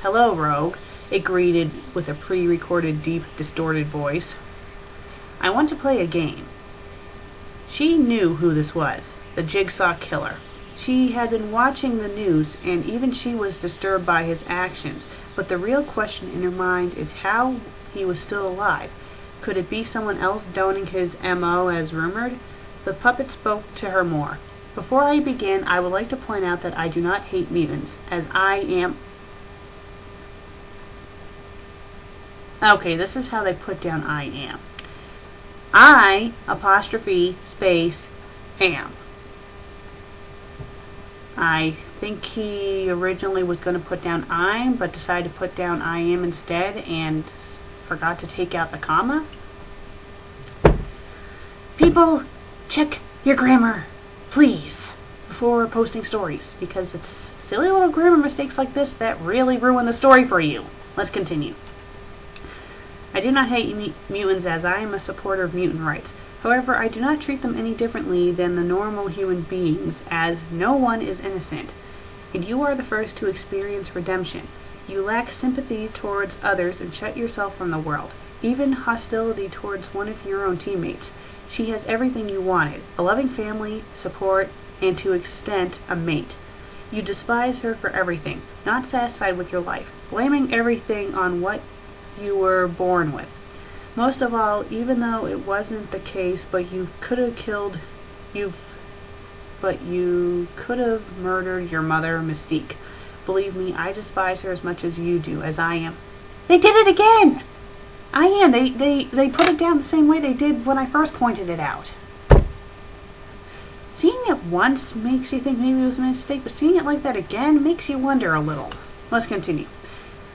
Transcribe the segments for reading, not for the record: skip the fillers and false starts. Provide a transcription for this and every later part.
"Hello, Rogue," it greeted with a pre-recorded deep, distorted voice. "I want to play a game." She knew who this was, the Jigsaw Killer. She had been watching the news, and even she was disturbed by his actions, but the real question in her mind is how he was still alive. Could it be someone else donning his MO as rumored? The puppet spoke to her more. "Before I begin, I would like to point out that I do not hate mutants, as I am..." Okay, this is how they put down "I am." I, apostrophe, space, am. I think he originally was going to put down "I'm," but decided to put down "I am" instead and forgot to take out the comma. People, check your grammar, please, before posting stories, because it's silly little grammar mistakes like this that really ruin the story for you. Let's continue. "I do not hate mutants, as I am a supporter of mutant rights. However, I do not treat them any differently than the normal human beings, as no one is innocent. And you are the first to experience redemption. You lack sympathy towards others and shut yourself from the world, even hostility towards one of your own teammates. She has everything you wanted, a loving family, support, and to extent a mate. You despise her for everything, not satisfied with your life, blaming everything on what you were born with. Most of all, even though it wasn't the case, but you could have murdered your mother, Mystique. Believe me, I despise her as much as you do, as I am." They did it again! "I am." They put it down the same way they did when I first pointed it out. Seeing it once makes you think maybe it was a mistake, but seeing it like that again makes you wonder a little. Let's continue.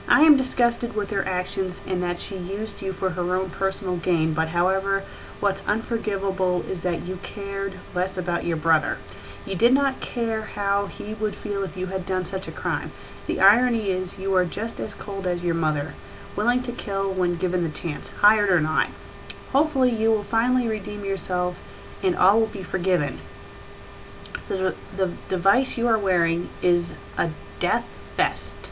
"I am disgusted with her actions and that she used you for her own personal gain, but however, what's unforgivable is that you cared less about your brother. You did not care how he would feel if you had done such a crime. The irony is you are just as cold as your mother, willing to kill when given the chance, hired or not. Hopefully you will finally redeem yourself and all will be forgiven. The device you are wearing is a death vest."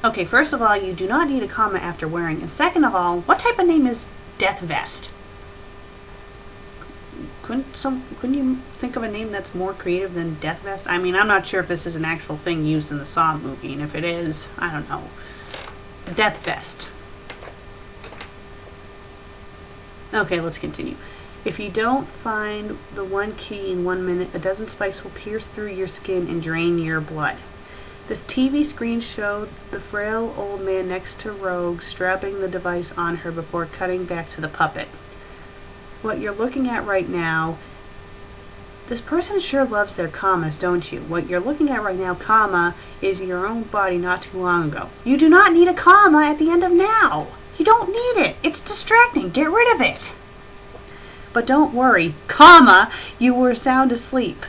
Okay, first of all, you do not need a comma after wearing, and second of all, what type of name is Death Vest? Couldn't you think of a name that's more creative than Death Vest? I mean, I'm not sure if this is an actual thing used in the Saw movie, and if it is, I don't know. Death Vest. Okay, let's continue. "If you don't find the one key in 1 minute, a dozen spikes will pierce through your skin and drain your blood." This TV screen showed the frail old man next to Rogue strapping the device on her before cutting back to the puppet. "What you're looking at right now..." This person sure loves their commas, don't you? "What you're looking at right now, comma, is your own body not too long ago." You do not need a comma at the end of "now." You don't need it. It's distracting. Get rid of it. "But don't worry, comma, you were sound asleep.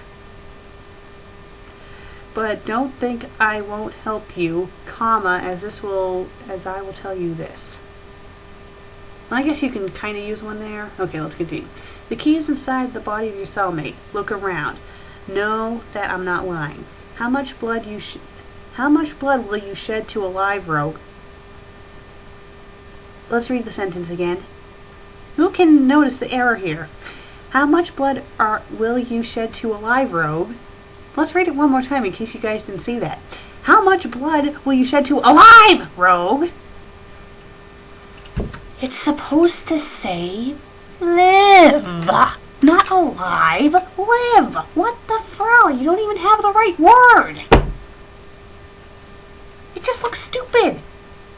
But don't think I won't help you, comma, as I will tell you this." I guess you can kind of use one there. Okay, let's continue. "The key is inside the body of your cellmate. Look around. Know that I'm not lying. How much blood will you shed to a live Rogue?" Let's read the sentence again. Who can notice the error here? "How much blood will you shed to a live Rogue?" Let's read it one more time in case you guys didn't see that. "How much blood will you shed to a live Rogue?" It's supposed to say live, not alive. Live. What the frill? You don't even have the right word. It just looks stupid.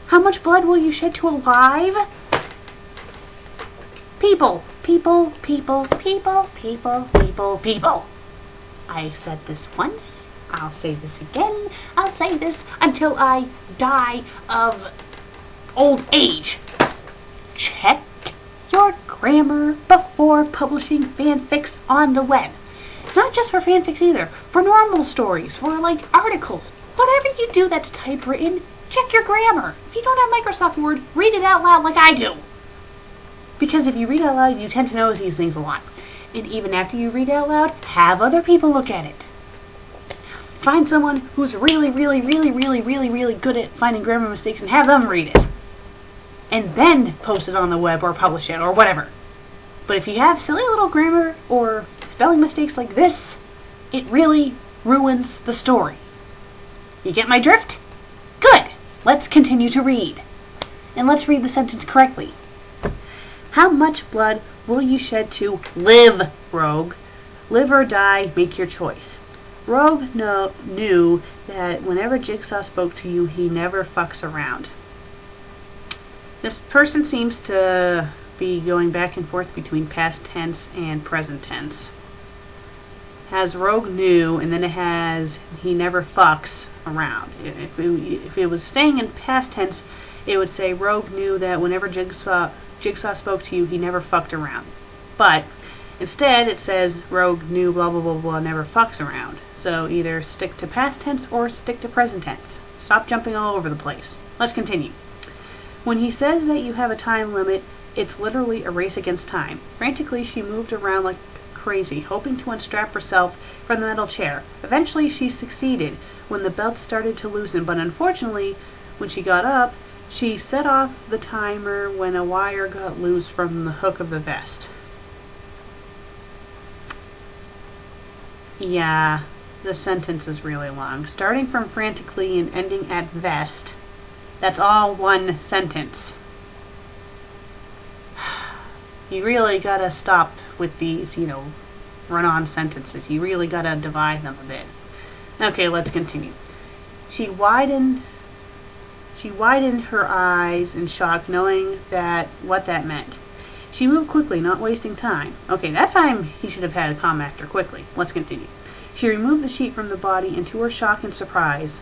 How much blood will you shed to a live? People. People, people, people, people, people, people. I said this once. I'll say this again. I'll say this until I die of old age. Check your grammar before publishing fanfics on the web. Not just for fanfics either. For normal stories, for like articles. Whatever you do that's typewritten, check your grammar. If you don't have Microsoft Word, read it out loud like I do. Because if you read out loud, you tend to notice these things a lot. And even after you read out loud, have other people look at it. Find someone who's really, really, really, really, really, really good at finding grammar mistakes and have them read it. And then post it on the web or publish it or whatever. But if you have silly little grammar or spelling mistakes like this, it really ruins the story. You get my drift? Good. Let's continue to read. And let's read the sentence correctly. How much blood will you shed to live, Rogue? Live or die, make your choice. Rogue knew that whenever Jigsaw spoke to you, he never fucks around. This person seems to be going back and forth between past tense and present tense. Has Rogue knew, and then it has he never fucks around. If it was staying in past tense, it would say Rogue knew that whenever Jigsaw spoke to you, he never fucked around. But instead, it says Rogue knew blah blah blah blah never fucks around. So either stick to past tense or stick to present tense. Stop jumping all over the place. Let's continue. When he says that you have a time limit, it's literally a race against time. Frantically, she moved around like crazy, hoping to unstrap herself from the metal chair. Eventually, she succeeded when the belt started to loosen, but unfortunately, when she got up, she set off the timer when a wire got loose from the hook of the vest. Yeah, the sentence is really long. Starting from frantically and ending at vest. That's all one sentence. You really gotta stop with these, run-on sentences. You really gotta divide them a bit. Okay, let's continue. She widened her eyes in shock, knowing what that meant. She moved quickly, not wasting time. Okay, that time he should have had a comma after quickly. Let's continue. She removed the sheet from the body, and to her shock and surprise.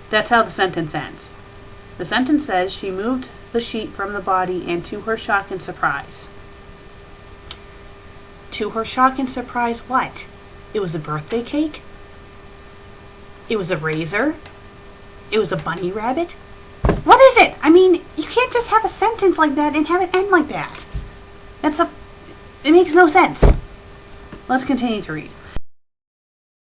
That's how the sentence ends. The sentence says she moved the sheet from the body, and to her shock and surprise. To her shock and surprise, what? It was a birthday cake? It was a razor? It was a bunny rabbit? What is it? I mean, you can't just have a sentence like that and have it end like that. It makes no sense. Let's continue to read.